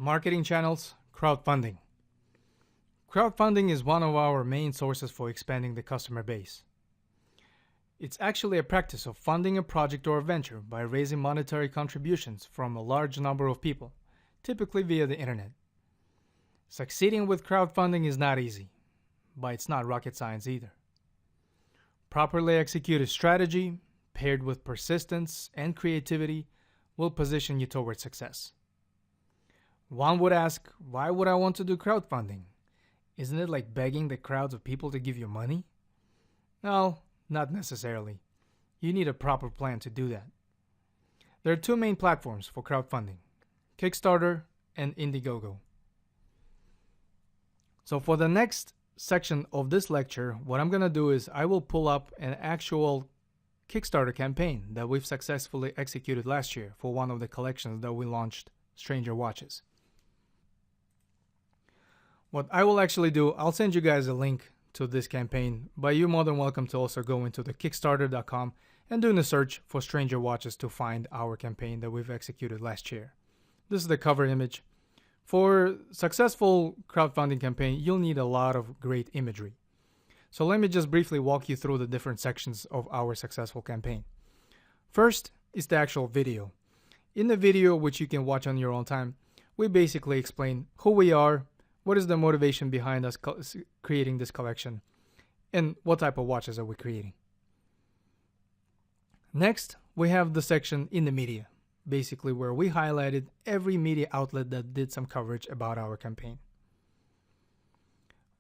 Marketing channels, crowdfunding. Crowdfunding is one of our main sources for expanding the customer base. It's actually a practice of funding a project or a venture by raising monetary contributions from a large number of people, typically via the internet. Succeeding with crowdfunding is not easy, but it's not rocket science either. Properly executed strategy, paired with persistence and creativity, will position you towards success. One would ask, why would I want to do crowdfunding? Isn't it like begging the crowds of people to give you money? No, not necessarily. You need a proper plan to do that. There are two main platforms for crowdfunding, Kickstarter and Indiegogo. So for the next section of this lecture, what I'm going to do is I will pull up an actual Kickstarter campaign that we've successfully executed last year for one of the collections that we launched, Stranger Watches. What I will actually do, I'll send you guys a link to this campaign, but you're more than welcome to also go into the kickstarter.com and do a search for Stranger Watches to find our campaign that we've executed last year. This is the cover image. For successful crowdfunding campaign, you'll need a lot of great imagery. So let me just briefly walk you through the different sections of our successful campaign. First is the actual video. In the video, which you can watch on your own time, we basically explain who we are, what is the motivation behind us creating this collection, and what type of watches are we creating. Next, we have the section in the media, basically where we highlighted every media outlet that did some coverage about our campaign.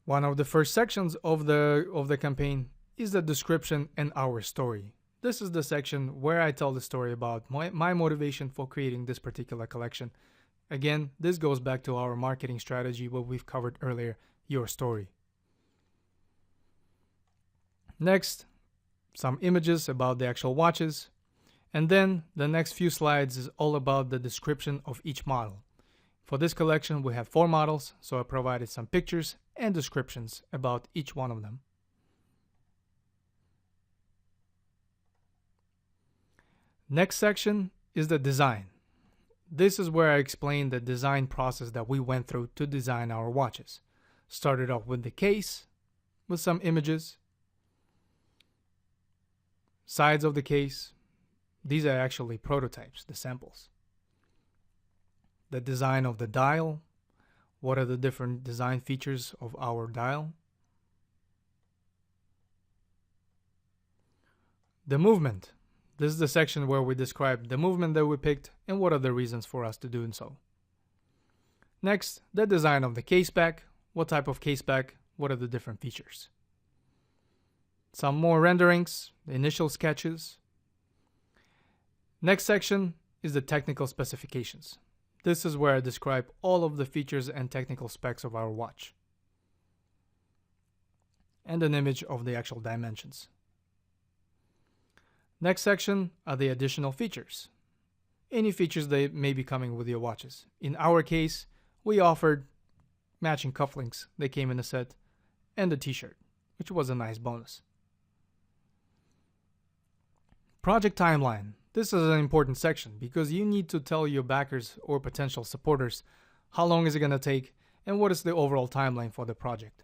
One of the first sections of the campaign is the description and our story. This is the section where I tell the story about my motivation for creating this particular collection. Again, this goes back to our marketing strategy, what we've covered earlier, your story. Next, some images about the actual watches. And then the next few slides is all about the description of each model. For this collection, we have 4 models, so I provided some pictures and descriptions about each one of them. Next section is the design. This is where I explain the design process that we went through to design our watches. Started off with the case, with some images, sides of the case. These are actually prototypes, the samples. The design of the dial. What are the different design features of our dial? The movement. This is the section where we describe the movement that we picked and what are the reasons for us to do so. Next, the design of the case back. What type of case back? What are the different features? Some more renderings, the initial sketches. Next section is the technical specifications. This is where I describe all of the features and technical specs of our watch. And an image of the actual dimensions. Next section are the additional features. Any features that may be coming with your watches. In our case, we offered matching cufflinks. They came in a set, and a t-shirt, which was a nice bonus. Project timeline. This is an important section because you need to tell your backers or potential supporters how long is it going to take and what is the overall timeline for the project.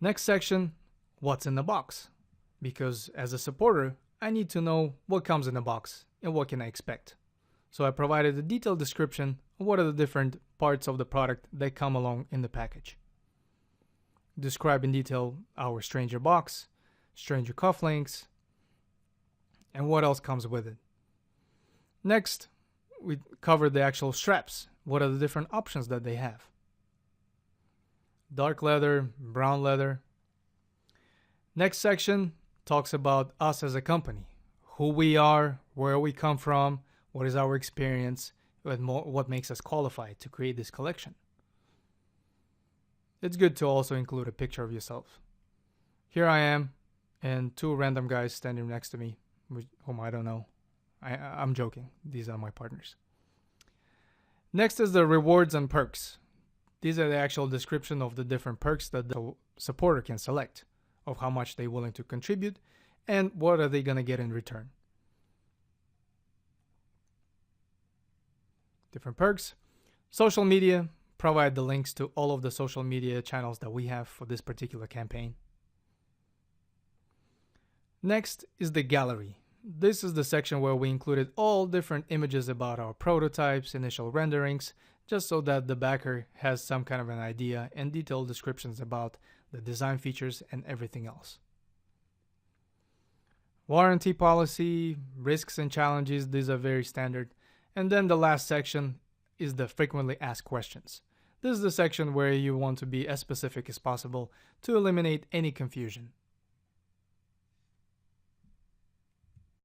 Next section, what's in the box? Because as a supporter, I need to know what comes in the box and what can I expect. So I provided a detailed description of what are the different parts of the product that come along in the package. Describe in detail our Stranger box, Stranger cufflinks, and what else comes with it. Next, we cover the actual straps. What are the different options that they have? Dark leather, brown leather. Next section talks about us as a company, who we are, where we come from, what is our experience, and what makes us qualified to create this collection. It's good to also include a picture of yourself. Here I am, and 2 random guys standing next to me, whom I don't know. I'm joking. These are my partners. Next is the rewards and perks. These are the actual description of the different perks that the supporter can select, of how much they're willing to contribute and what are they going to get in return. Different perks. Social media, provide the links to all of the social media channels that we have for this particular campaign. Next is the gallery. This is the section where we included all different images about our prototypes, initial renderings, just so that the backer has some kind of an idea and detailed descriptions about the design features and everything else. Warranty policy, risks and challenges, these are very standard. And then the last section is the frequently asked questions. This is the section where you want to be as specific as possible to eliminate any confusion.